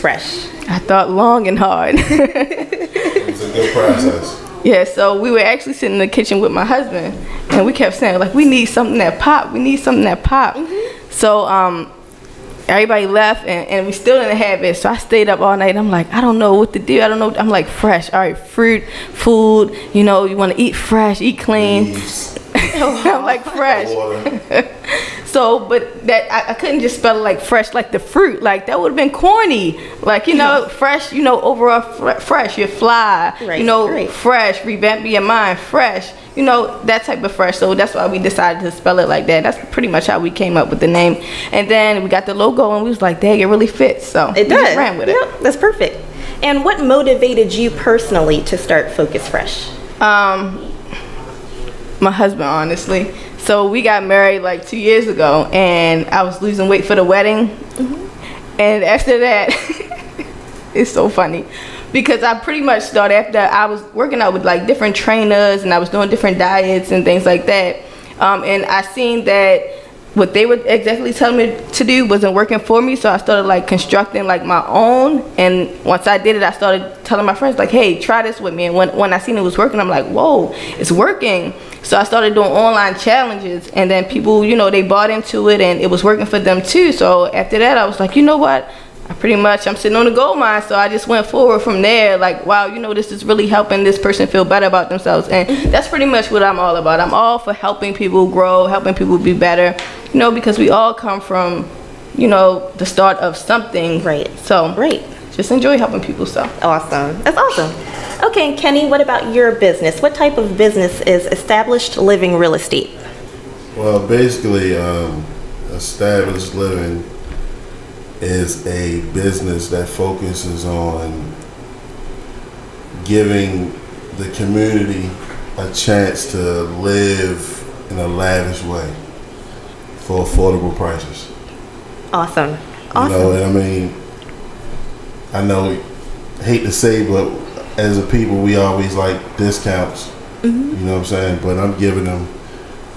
fresh? I thought long and hard. It was a good process. Yeah, so we were actually sitting in the kitchen with my husband, and we kept saying, like, we need something that pop. We need something that pop. So everybody left, and we still didn't have it. So I stayed up all night. I'm like, I don't know what to do. I don't know. I'm like, fresh. All right, fruit, food. You know, you want to eat fresh, eat clean. I'm like, fresh. So, but that I couldn't just spell it like fresh, like the fruit. Like, that would have been corny. Like, you know, fresh, you know, overall fresh. You fly, right, you know, right. Fresh, revamp your mind, fresh. You know, that type of fresh. So that's why we decided to spell it like that. That's pretty much how we came up with the name. And then we got the logo, and we was like, dang, it really fits. So It we does. just ran with it. Yep, that's perfect. And what motivated you personally to start Focus Fresh? My husband, honestly. So we got married like 2 years ago, and I was losing weight for the wedding. And after that, it's so funny because I pretty much started after I was working out with like different trainers, and I was doing different diets and things like that. And I seen that what they were exactly telling me to do wasn't working for me, so I started like constructing like my own. And once I did it, I started telling my friends like, hey, try this with me. And when I seen it was working, I'm like, whoa, it's working. So I started doing online challenges, and then people, you know, they bought into it, and it was working for them too. So after that, I was like, you know what, I'm sitting on the gold mine. So I just went forward from there, like, wow, you know, this is really helping this person feel better about themselves. And that's pretty much what I'm all about. I'm all for helping people grow, helping people be better, you know, because we all come from, you know, the start of something. Right. So Right. just enjoy helping people. So Awesome. That's awesome. Okay, and Kenny, what about your business? What type of business is Established Living Real Estate? Well, basically, established living is a business that focuses on giving the community a chance to live in a lavish way for affordable prices. Awesome. You know, and I mean, I know, hate to say, but as a people, we always like discounts. You know what I'm saying? But I'm giving them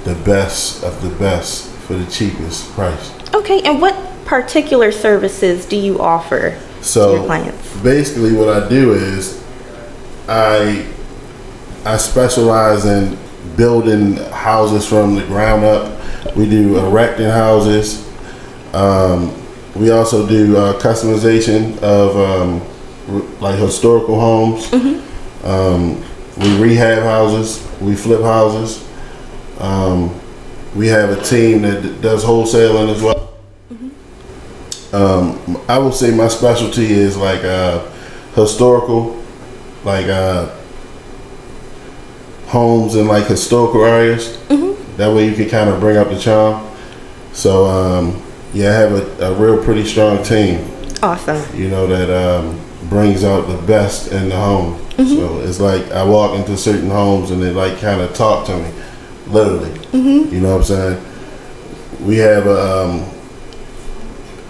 the best of the best for the cheapest price. Okay, and what particular services do you offer to your clients? Basically what I do is I specialize in building houses from the ground up. We do erecting houses. We also do customization of like historical homes. We rehab houses. We flip houses. We have a team that does wholesaling as well. I would say my specialty is like historical, like homes in like historical areas. That way you can kind of bring up the charm. So yeah, I have a real pretty strong team. Awesome. You know, that brings out the best in the home. So it's like I walk into certain homes and they like kind of talk to me, literally. You know what I'm saying? We have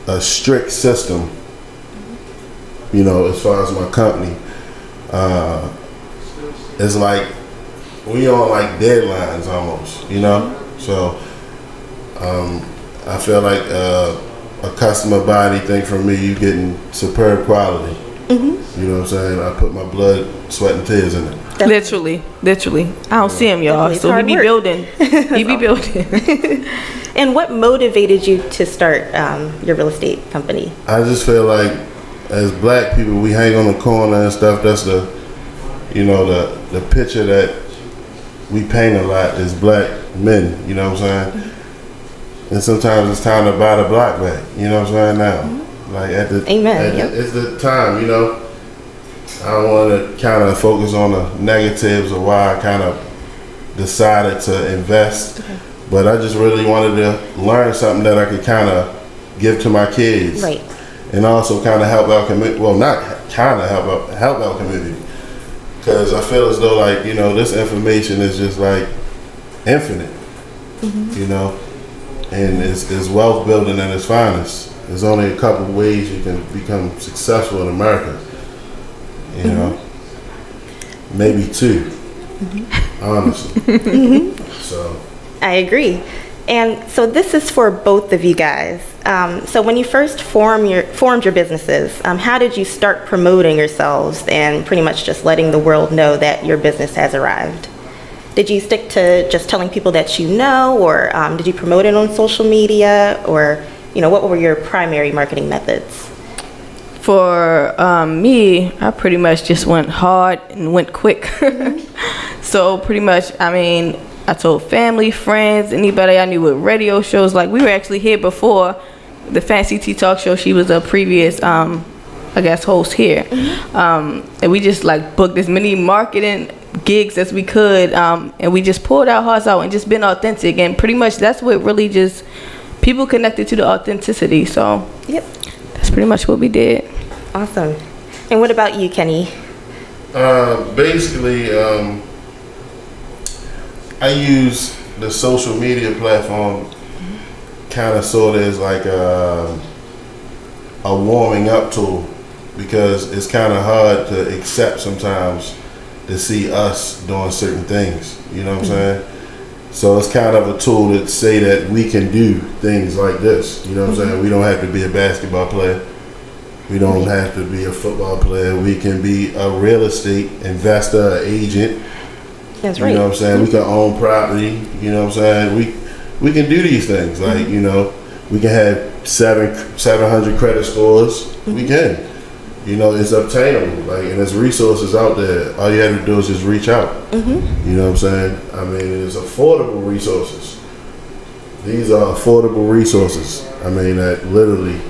a strict system, you know, as far as my company. It's like we on like deadlines almost, you know. So I feel like a customer buy anything from me, you getting superb quality. You know what I'm saying? I put my blood, sweat, and tears in it. literally. I don't see him, y'all. So he be building. He be building. And what motivated you to start your real estate company? I just feel like as black people, we hang on the corner and stuff. That's the, you know, the picture that we paint a lot as black men, you know what I'm saying? And sometimes it's time to buy the block back, you know what I'm saying now? Like at the, it's the time, you know? I don't want to kind of focus on the negatives or why I kind of decided to invest. But I just really wanted to learn something that I could kind of give to my kids. Right. And also kind of help out community. Well, not kind of help out community. Because I feel as though, like, you know, this information is just like infinite. You know? And it's wealth building at its finest. There's only a couple of ways you can become successful in America. You know? Maybe two. Honestly. So. I agree. And so this is for both of you guys. So when you first formed your businesses, how did you start promoting yourselves and pretty much just letting the world know that your business has arrived? Did you stick to just telling people that you know, or did you promote it on social media, or what were your primary marketing methods? For me, I pretty much just went hard and went quick. So pretty much, I told family, friends, anybody I knew with radio shows. Like, we were actually here before the Fancy Tea Talk Show. She was a previous, host here. And we just booked as many marketing gigs as we could, and we just pulled our hearts out and just been authentic. And pretty much that's what really just people connected to, the authenticity. So yep, that's pretty much what we did. Awesome. And what about you, Kenny? Basically, I use the social media platform kind of sort of as like a warming up tool, because it's kind of hard to accept sometimes to see us doing certain things, you know what I'm saying? So it's kind of a tool to say that we can do things like this, you know what I'm saying? We don't have to be a basketball player. We don't have to be a football player. We can be a real estate investor, agent. That's right. You know what I'm saying? We can own property, you know what I'm saying? We can do these things, like, we can have 700 credit scores. We can. It's obtainable, and there's resources out there. All you have to do is just reach out. You know what I'm saying? It's affordable resources. These are affordable resources. That literally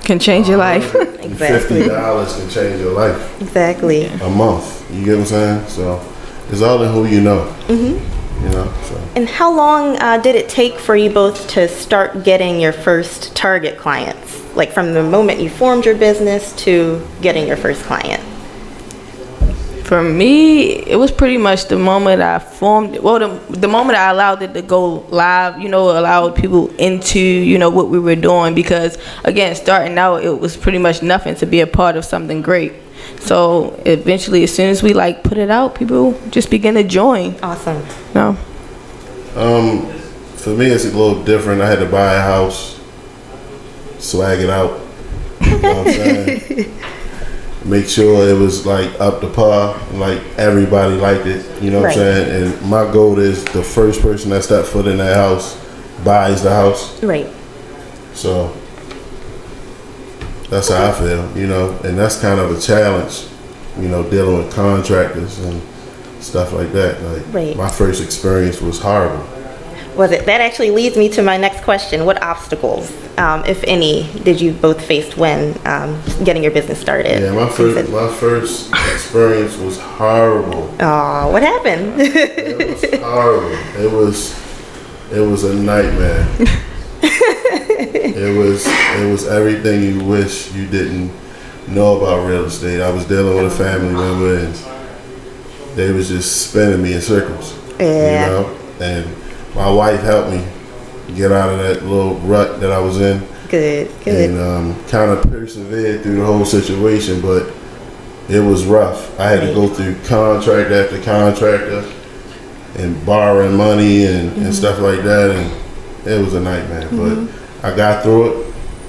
can change your life. Exactly. $50 can change your life. Exactly. A month. You get what I'm saying? So it's all in who you know. So. And how long did it take for you both to start getting your first target clients? Like from the moment you formed your business to getting your first client? For me, it was pretty much the moment I formed, the moment I allowed it to go live, allowed people into, what we were doing. Because again, starting out, it was pretty much nothing to be a part of something great. So eventually, as soon as we put it out, people just begin to join. Awesome. No. For me, it's a little different. I had to buy a house, swag it out. You know what I'm saying? Make sure it was up to par, everybody liked it. You know what I'm saying? And my goal is the first person that steps foot in that house buys the house. Right. So that's how I feel, and that's kind of a challenge, dealing with contractors and stuff like that. My first experience was horrible. Was it? That actually leads me to my next question. What obstacles, if any, did you both face when getting your business started? Yeah, my first experience was horrible. Oh, what happened? It was horrible. It was a nightmare. It was everything you wish you didn't know about real estate. I was dealing with a family member, and they was just spinning me in circles. Yeah. And my wife helped me get out of that little rut that I was in. Good. And kind of persevered through the whole situation, but it was rough. I had to go through contract after contractor and borrowing money and stuff like that, and it was a nightmare. But I got through it,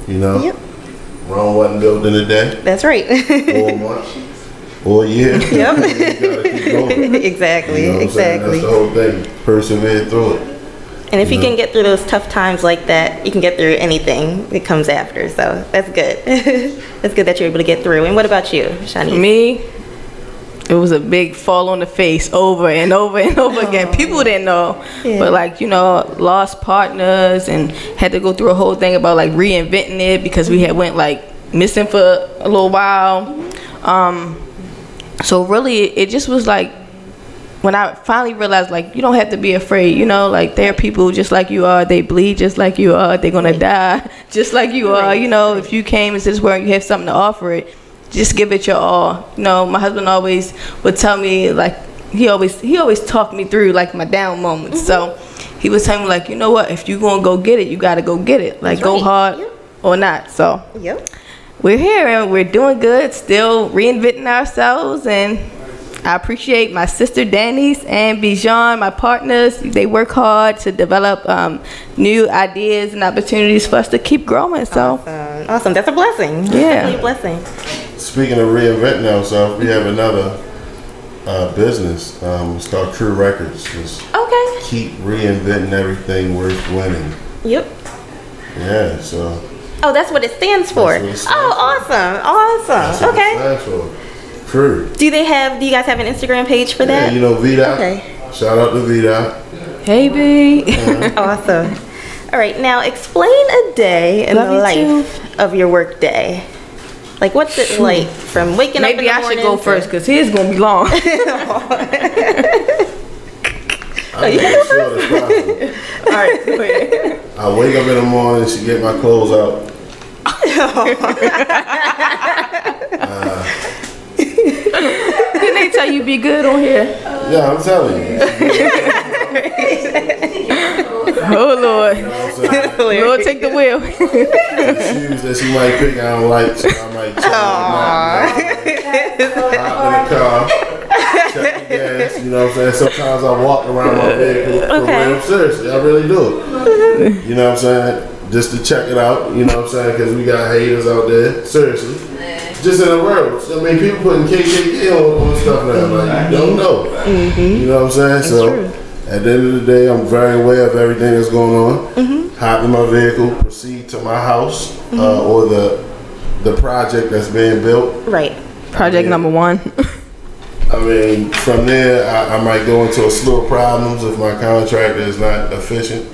Yep. Rome wasn't built in a day. That's right. Or a month. Or a year. Yep. You gotta keep going. Exactly. That's the whole thing. Persevere through it. And if you can get through those tough times like that, you can get through anything that comes after. So that's good. That's good that you're able to get through. And what about you, Shani? For me, it was a big fall on the face over and over and over again. People didn't know, but lost partners and had to go through a whole thing about reinventing it because we had went missing for a little while. So really, it just was when I finally realized, you don't have to be afraid, there are people just like you are, they bleed just like you are, they're gonna die just like you are, if you came into this world and you have something to offer it, just give it your all. My husband always would tell me, he always talked me through, my down moments. So he was telling me, you know what, if you gonna go get it, you gotta go get it. Go hard or not. So we're here and we're doing good, still reinventing ourselves, and I appreciate my sister Denise and Bijan, my partners. They work hard to develop new ideas and opportunities for us to keep growing. So awesome. That's a blessing. Yeah, definitely a blessing. Speaking of reinventing ourselves, we have another business. It's called True Records. Just keep reinventing everything worth winning. Yep. Yeah. So. Oh, that's what it stands for. Awesome. That's what it stands for. True. Do you guys have an Instagram page for that? Yeah, you know Vida. Okay. Shout out to Vida. Hey, B. Awesome. All right, now explain a day in the life of your work day. Like, what's it like from waking up in the morning? Maybe I should go first because his gonna be long. I'm as short as possible. All right, go ahead. I wake up in the morning, she get my clothes out. Didn't they tell you be good on here? Yeah, I'm telling you. Oh Lord, You know what I'm saying? Lord, take the wheel. The shoes that she might pick, I don't like, so I might check them out. Hop in the car, check the gas. You know what I'm saying? Sometimes I walk around my vehicle for real. Seriously, I really do it. You know what I'm saying? Just to check it out. You know what I'm saying? Because we got haters out there. Seriously. Just in the world. I mean, people putting KKK on stuff now. Like, you don't know. You know what I'm saying? That's so, true. at the end of the day, I'm very aware of everything that's going on. Hop in my vehicle, proceed to my house or the project that's being built. Right. Project number 1. I mean, from there, I might go into a slew of problems if my contractor is not efficient.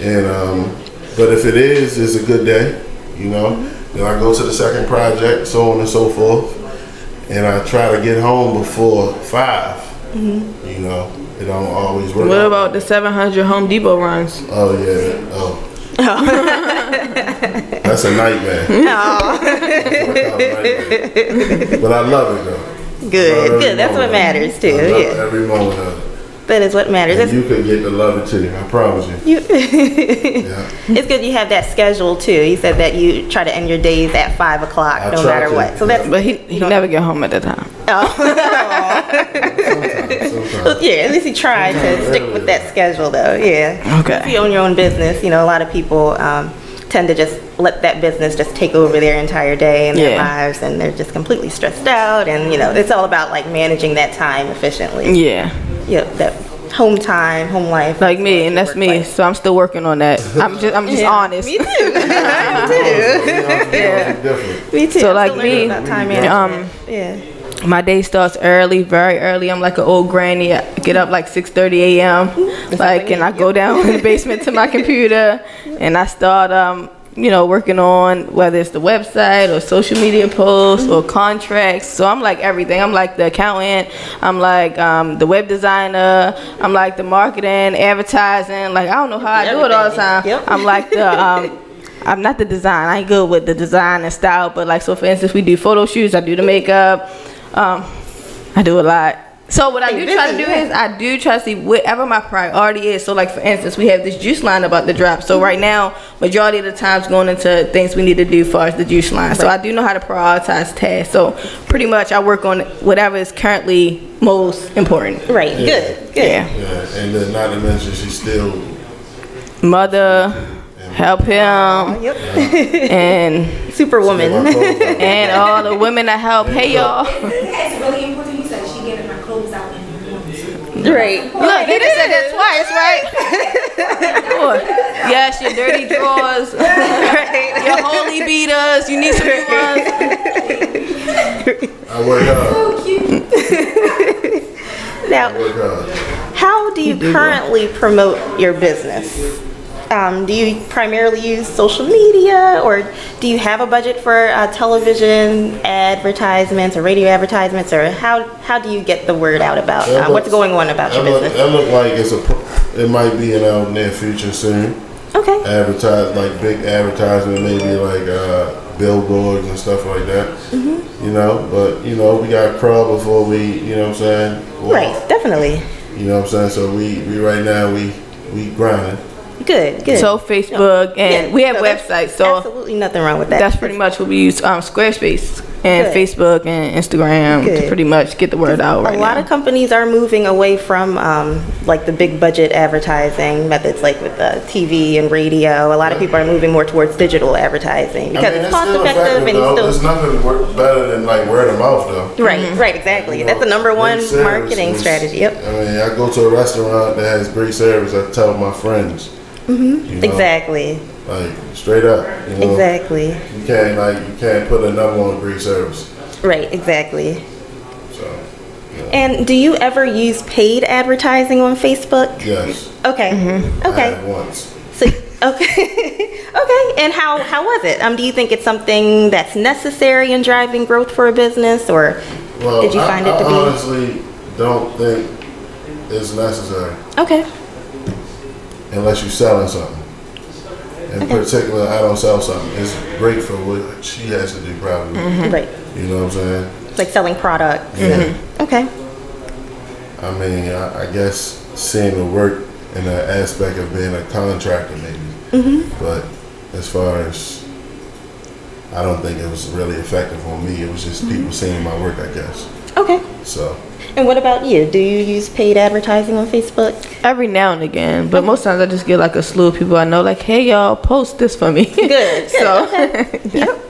And but if it is, it's a good day. You know. Then I go to the second project, so on and so forth, and I try to get home before 5. You know, it don't always work. What about the 700 Home Depot runs? Oh yeah, that's a nightmare. But I love it though. Good. That's what matters too. I love every moment of it. That is what matters. And you could get to love it too. I promise you. It's good you have that schedule too. You said that you try to end your days at 5 o'clock, no matter what. So that's. But he never get home at that time. Sometimes. Well, yeah, at least you try to stick with that schedule though. Yeah. Okay. If you own your own business, you know, a lot of people tend to just let that business just take over their entire day and their lives, and they're just completely stressed out. And you know, it's all about like managing that time efficiently. Yeah. Yep, that home time, home life. Like me, and that's me. Life. So I'm still working on that. I'm just honest. Me too. Me too. So like me, my day starts early, very early. I'm like an old granny. I get up like 6:30 a.m. Like, and I go down in the basement to my computer, and I start you know, working on whether it's the website or social media posts or contracts. So I'm like everything. I'm like the accountant. I'm like the web designer. I'm like the marketing, advertising. Like, I don't know how I do it all the time. I'm like the I'm not the design. I ain't good with the design and style. But like, so for instance, we do photo shoots. I do the makeup. I do a lot. So what I do try to do is I do try to see whatever my priority is. So like for instance, we have this juice line about to drop. So right now, majority of the time's going into things we need to do as far as the juice line. So I do know how to prioritize tasks. So pretty much I work on whatever is currently most important. Right. Good. Yeah. And then not to mention she's still mother, help him, and superwoman, and all the women that help. Hey y'all. That's really important. He said she getting my clothes out in the morning. Right. Look, they just said that twice, right? Yes, your dirty drawers, your holy beaters. You need some new ones. I work hard. So cute. Now, how do you currently promote your business? Do you primarily use social media, or do you have a budget for television advertisements or radio advertisements, or how do you get the word out about what's going on about your business? That look like it might be in our near future soon. Okay. Like big advertisement, maybe like billboards and stuff like that. You know, but you know, we got crawl before we, you know what I'm saying? Right, definitely. You know what I'm saying? So we right now we grinding. Good. So Facebook, and we have websites. So absolutely nothing wrong with that. That's pretty much what we use. Squarespace. and Good. Facebook and Instagram to Good. pretty much get the word out right A lot now. of companies are moving away from like the big budget advertising methods, like with the TV and radio. A lot of people are moving more towards digital advertising because it's cost effective and though. still. There's nothing better than like word of mouth though. Right, right, exactly. You know, That's the number one great service marketing is- strategy. Yep. I mean, I go to a restaurant that has great service. I tell my friends. You know, Exactly. Like straight up. You know, Exactly. You can't put a number on great service. Right, exactly. So. And do you ever use paid advertising on Facebook? Yes. Okay. I Okay. have once. So, okay. Okay. And how was it? Do you think it's something that's necessary in driving growth for a business, or Well, did you find it to I be? honestly don't think it's necessary Okay. unless you're selling something. In particular, I don't sell something. It's great for what she has to do, probably. Right. You know what I'm saying? Like selling products. Yeah. Okay. I mean, I guess seeing the work in the aspect of being a contractor, maybe. But as far as, I don't think it was really effective on me. It was just people seeing my work, I guess. Okay. So. And what about you? Do you use paid advertising on Facebook? Every now and again, but most times I just get like a slew of people I know, like, hey y'all, post this for me. Good. So, Okay. Yep.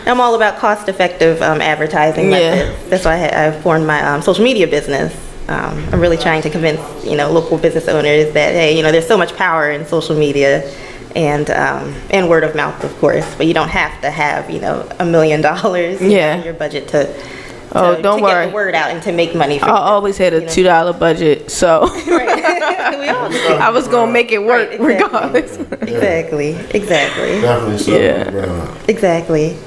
I'm all about cost-effective advertising Yeah. methods. That's why I formed my social media business. I'm really trying to convince local business owners that hey, there's so much power in social media, and word of mouth, of course. But you don't have to have $1 million in your budget to don't to worry. get the word out and to make money. I always had a $2 budget, so Right. We all do. I was gonna make it work Right, exactly. regardless. Exactly. Definitely something Yeah. around. Exactly.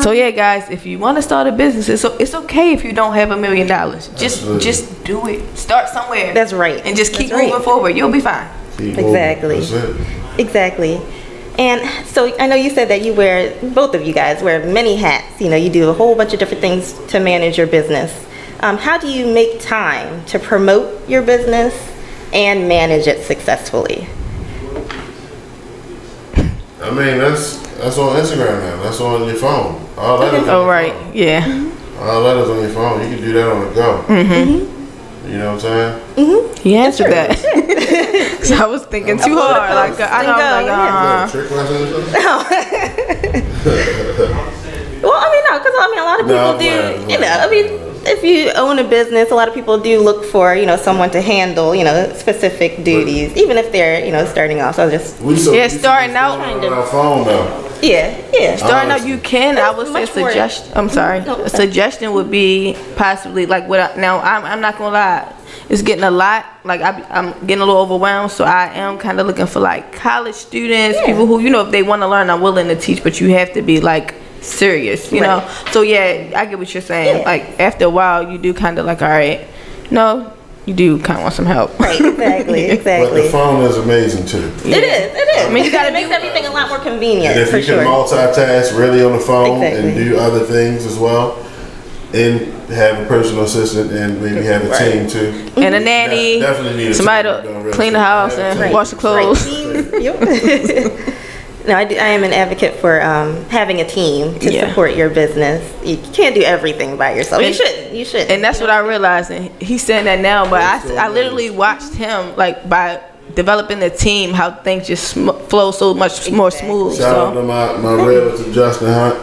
So yeah, guys, if you want to start a business, it's okay if you don't have $1 million. Absolutely. Just do it. Start somewhere. That's right. And just keep That's right. moving forward. You'll be fine. Keep moving. Exactly. That's it. Exactly. And so I know you said that both of you guys wear many hats. You do a whole bunch of different things to manage your business. How do you make time to promote your business and manage it successfully? I mean, that's on Instagram now. That's on your phone. All that is on Oh your right, phone. yeah. All that is on your phone. You can do that on the go. You know what I'm saying? He answered that. So I was thinking too hard. Like I know, Is that a trick question or something? Well, no, because a lot of people No, do. right. If you own a business, a lot of people do look for someone to handle specific duties, even if they're starting off. So I was just starting out on our phone though. yeah. Starting out, you can. I would say Much more- suggestion. I'm sorry. No, A suggestion would be possibly like what. Now I'm not gonna lie. It's getting a lot. Like I'm getting a little overwhelmed. So I am kind of looking for like college students, people who if they want to learn, I'm willing to teach. But you have to be like serious, you know. So yeah, I get what you're saying. Yeah. Like after a while, you do kind of like, all right, no, you do kind of want some help. Right, exactly, But exactly. the phone is amazing too. It is. I mean, you gotta it makes do- everything a lot more convenient And if for you sure. can multitask really on the phone and Exactly. do other things as well, and have a personal assistant and maybe have a team too. And a nanny, Definitely need a somebody team to doing real clean the estate. house Yeah, and team. wash the clothes. Right. Yep. No, I am an advocate for having a team to Yeah. support your business. You can't do everything by yourself. You And- shouldn't. You shouldn't. And that's what I realized, and he's saying that now. But I literally watched him like by developing the team, how things just flow so much more smooth. Shout out So to my realtor Justin Hunt.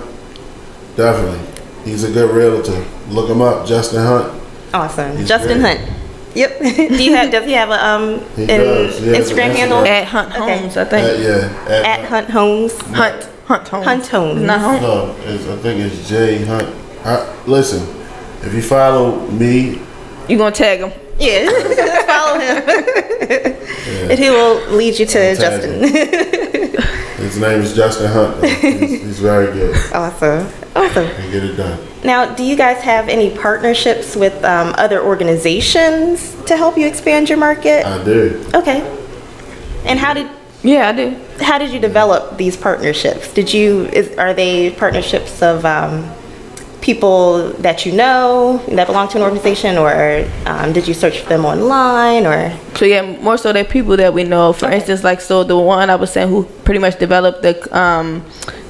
Definitely, he's a good realtor. Look him up, Justin Hunt. Awesome. He's Justin great. Hunt. Yep. Does he have a He does. He has an Instagram handle? at Hunt Okay. Homes, I think. At Hunt Homes. Hunt Homes. Hunt Homes. Not Home. No, I think it's Jay Hunt. Listen, if you follow me, You gonna tag him? Yeah. Follow him. And he will lead you to I'll tag Justin. his name is Justin Hunt. Though. He's very good. Awesome. And get it done. Now, do you guys have any partnerships with other organizations to help you expand your market? I do. Okay. And Yeah, I do. how did you develop these partnerships? Are they partnerships of people that you know that belong to an organization, or did you search for them online, or? So yeah, more so they're people that we know. For instance, like the one I was saying who pretty much developed the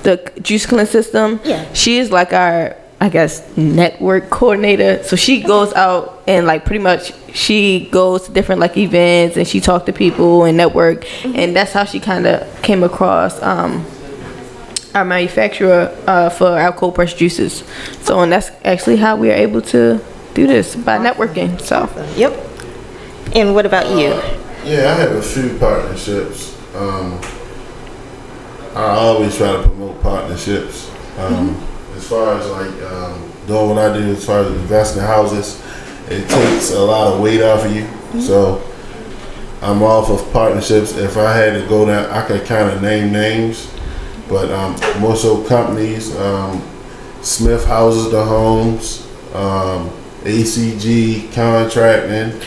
the juice cleanse system. Yeah. She is like our, I guess, network coordinator. So she goes out and like pretty much she goes to different like events and she talks to people and network. And that's how she kind of came across our manufacturer for our cold pressed juices. So, and that's actually how we are able to do this, by networking. So Yep. And what about you? Yeah, I have a few partnerships. I always try to promote partnerships. As far as like doing what I do, as far as investing in houses, it takes a lot of weight off of you. So I'm off of partnerships. If I had to go down, I could kind of name names, but more so companies, Smith Houses to Homes, ACG Contracting,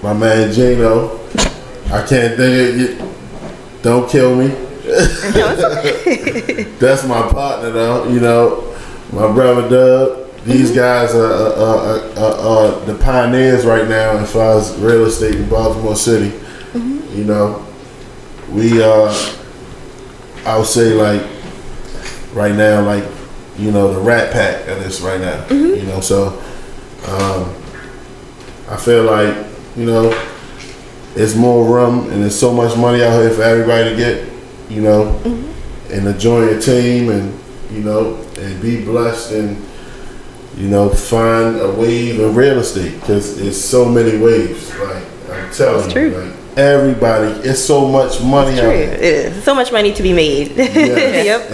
my man Gino. I can't think of it. Don't kill me. That's my partner though, you know. My brother Doug. These guys are the pioneers right now as far as real estate in Baltimore City. You know, we I would say like right now, like, you know, the Rat Pack of this right now. You know, so I feel like, you know, it's more room and there's so much money out here for everybody to get, you know, and to join a team and, you know, and be blessed and, you know, find a wave of real estate, because it's so many waves. Like, I'm telling you, like, everybody, it's so much money out here. It is. So much money to be made. Yes. Yep.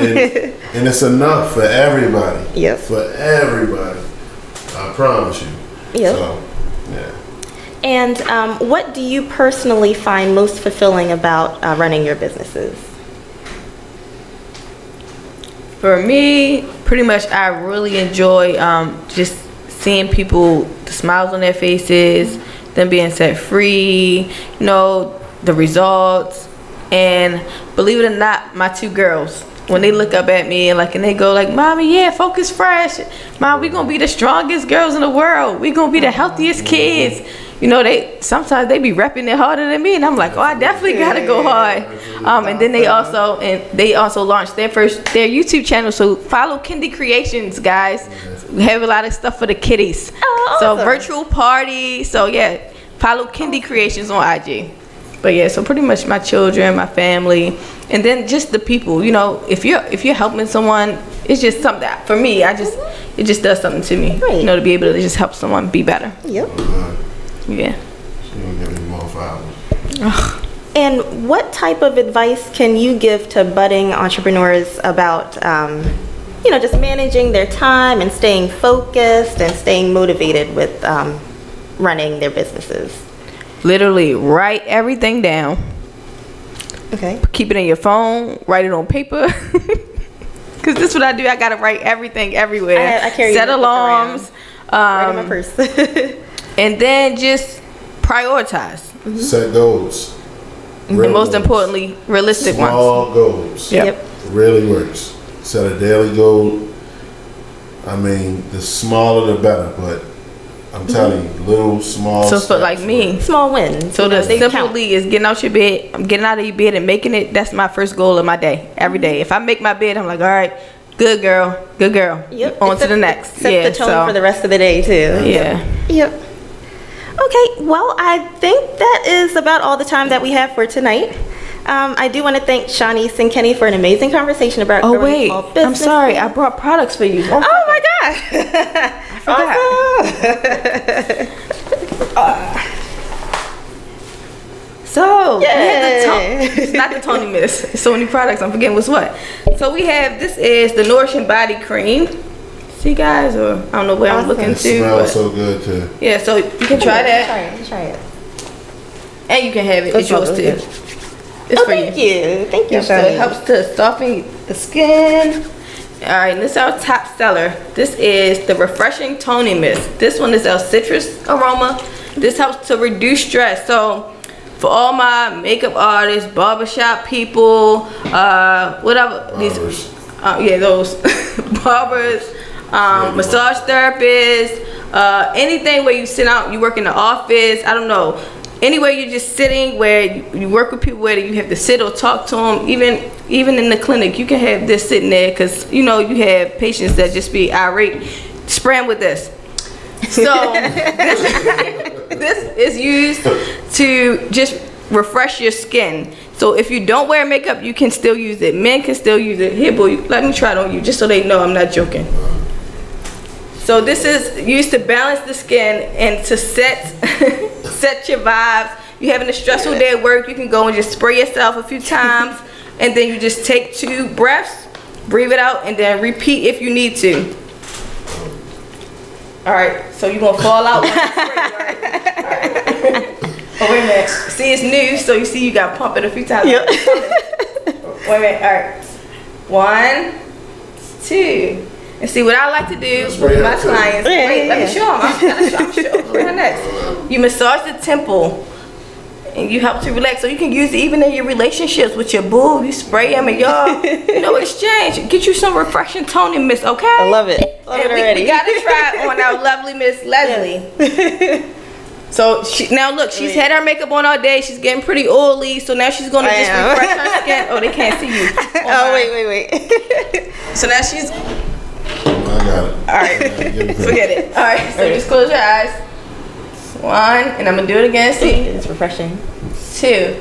And it's enough for everybody. Yep. For everybody. I promise you. Yep. So, yeah. And what do you personally find most fulfilling about running your businesses? for me, pretty much I really enjoy just seeing people, the smiles on their faces, them being set free, you know, the results. And believe it or not, my two girls, when they look up at me and they go like, "Mommy, yeah, Focus Fresh. Mom, we gonna be the strongest girls in the world. We gonna be the healthiest kids." You know, sometimes they be repping it harder than me, and I'm like, "Oh, I definitely gotta go hard." And then they also launched their YouTube channel. So follow Kindy Creations, guys. We have a lot of stuff for the kiddies. Oh, so awesome. Virtual party. So yeah, follow Kindy Creations on IG. But yeah, so pretty much my children, my family, and then just the people. You know, if you're helping someone, it's just something that, for me. It just does something to me. Right. You know, to be able to just help someone be better. Yep. Yeah. She gonna give me more flowers. And what type of advice can you give to budding entrepreneurs about, you know, just managing their time and staying focused and staying motivated with running their businesses? Literally write everything down. Okay. Keep it in your phone. Write it on paper. Cause this is what I do. I gotta write everything everywhere. I carry set alarms. Right in my purse. And then just prioritize. Set goals. And most importantly, realistic ones. Small goals. Yep. Really works. Set a daily goal. I mean, the smaller the better, but I'm telling you, little, small So for steps like me, work. Small wins. so the They simple count. is getting out your bed. I'm getting out of your bed and making it. That's my first goal of my day. Every day. If I make my bed, I'm like, all right, good girl, good girl. Yep. On It to sets the next. Sets the tone for the rest of the day too. Yeah. Yep. Okay, well, I think that is about all the time that we have for tonight. I do want to thank Shawnice and Kenny for an amazing conversation about Oh growing wait, small business. I'm sorry. I brought products for you. Oh my gosh! forgot. So we had it's not the Tony Mist. So many products. I'm forgetting what's what. So we have, this is the Nourishing Body Cream. See guys, or I don't know where I'm looking It to. smells But so good too. yeah, so you can try that, Try it. and you can have it. It It's yours smells too. good. It's Oh, for thank you. you. Thank you, Yep, so it helps to soften the skin. All right, and this is our top seller. This is the Refreshing Toning Mist. This one is our citrus aroma. This helps to reduce stress. So for all my makeup artists, barbershop people, whatever, Barbers. those barbers, massage therapists, anything where you sit out, you work in the office, I don't know, anywhere you're just sitting, where you work with people, where you have to sit or talk to them, even in the clinic, you can have this sitting there, because you know you have patients that just be irate. Spray them with this. So this is used to just refresh your skin. So if you don't wear makeup, you can still use it. Men can still use it. Here, boy, let me try it on you, just so they know I'm not joking. So this is used to balance the skin and to set your vibes. You having a stressful day at work, you can go and just spray yourself a few times, and then you just take 2 breaths, breathe it out, and then repeat if you need to. All right, so you're gonna fall out when you spray, right? All right. Oh, wait a minute. See, it's new, so you see you got to pump it a few times. Yep. Wait a minute. All right. 1, 2. And see, what I like to do with my clients, wait, let me show them. I'm sure. Next. You massage the temple, and you help to relax. So you can use it even in your relationships with your boo. You spray them, and y'all, exchange. Get you some refreshing toning mist, okay? I love it. Love it already. We got to try it on our lovely Miss Leslie. So now look, she's had her makeup on all day. She's getting pretty oily, so now she's gonna just refresh her skin. Oh, they can't see you. Oh, wait. So now she's. I got it. All right, forget it. All right, so just close your eyes. 1, and I'm gonna do it again. See, it's refreshing. 2.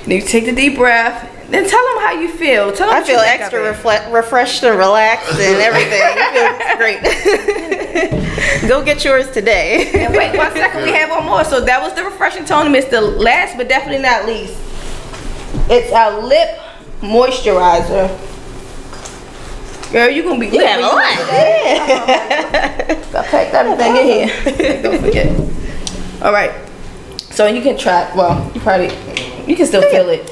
And you take the deep breath. Then tell them how you feel. Tell them I feel extra refreshed and relaxed and everything. I feel great. Go get yours today. And wait 1 second, we have one more. So that was the refreshing toning mist. The last but definitely not least, it's our lip moisturizer. Girl, you gonna be lit. You have a lot. I packed everything in here. Don't forget. All right. So you can try. Well, you can still feel it.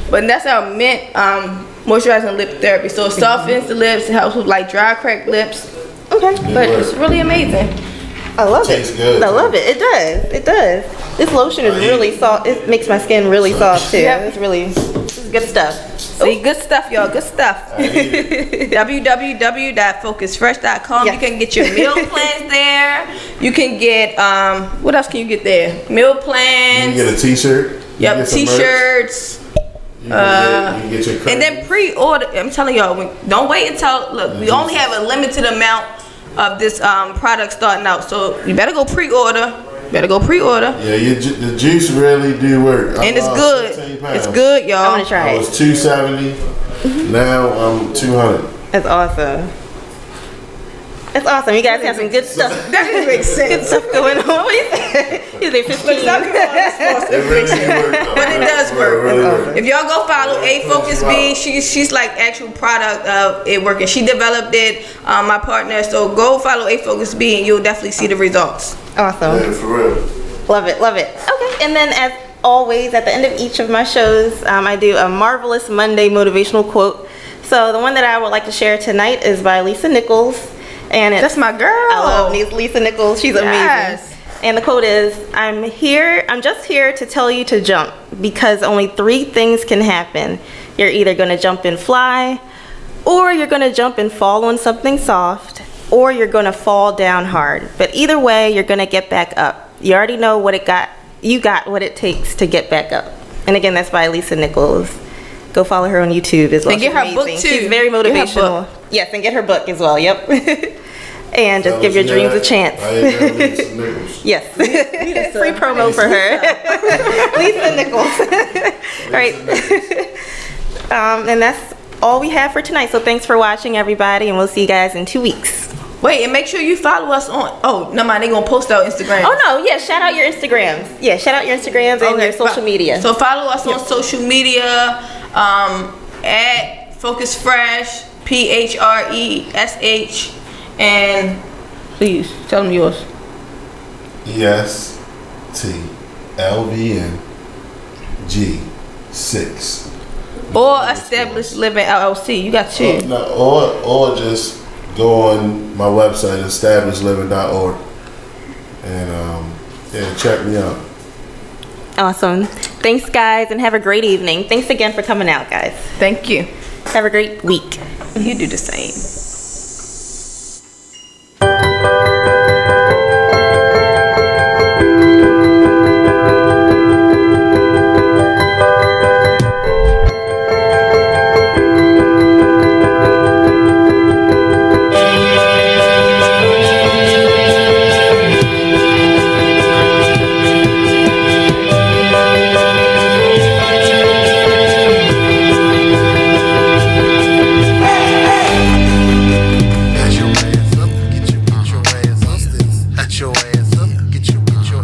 But that's our mint moisturizing lip therapy. So it softens the lips. It helps with like dry, cracked lips. Okay. But it's really amazing. I love it. Tastes good. I love it. It does. It does. This lotion is really soft. It makes my skin really soft too. Yep. It's good stuff. See, good stuff, y'all. Good stuff. www.focusfresh.com. Yes. You can get your meal plans there. You can get what else can you get there? Meal plans. You can get a t-shirt. Yep, t-shirts. You can get your and then pre-order. I'm telling y'all, don't wait until we only have a limited amount of this product starting out, so you better go pre-order. Yeah, the juice really do work. And it's good. It's good, y'all. I'm gonna try I was 270. Now I'm 200. That's awesome. That's awesome. You guys have some good stuff. That doesn't make sense. Good stuff going on. What do you say? You say 15. It really do work, though. But it does work. It really works. If y'all go follow A Focus B, she's like actual product of it working. She developed it, my partner. So go follow A Focus B, and you'll definitely see the results. Awesome. Yeah, for real. Love it. Love it. Okay. And then as always, at the end of each of my shows, I do a Marvelous Monday motivational quote. So the one that I would like to share tonight is by Lisa Nichols. And That's my girl. I love Lisa Nichols. She's amazing. And the quote is, I'm just here to tell you to jump, because only 3 things can happen. You're either going to jump and fly, or you're going to jump and fall on something soft, or you're going to fall down hard. But either way, you're going to get back up. You already know what you got what it takes to get back up. And again, that's by Lisa Nichols. Go follow her on YouTube as well. And get her book too. She's very motivational. Yes, and get her book as well. Yep. And just give your dreams a chance. Yes. Free promo for her. Lisa Nichols. All right. And that's all we have for tonight. So thanks for watching, everybody, and we'll see you guys in 2 weeks. Wait, and make sure you follow us on. Oh, no mind, they gonna post our Instagram. Oh no, yeah, shout out your Instagrams. Yeah, shout out your Instagrams and your social media. So follow us on social media at Focus Fresh, PHRESH, and please tell them yours. ESTLVNG6. Or Established Living LLC. You got 2. Or just go on my website, establishedliving.org, and check me out. Awesome. Thanks, guys, and have a great evening. Thanks again for coming out, guys. Thank you. Have a great week. You do the same. your ass.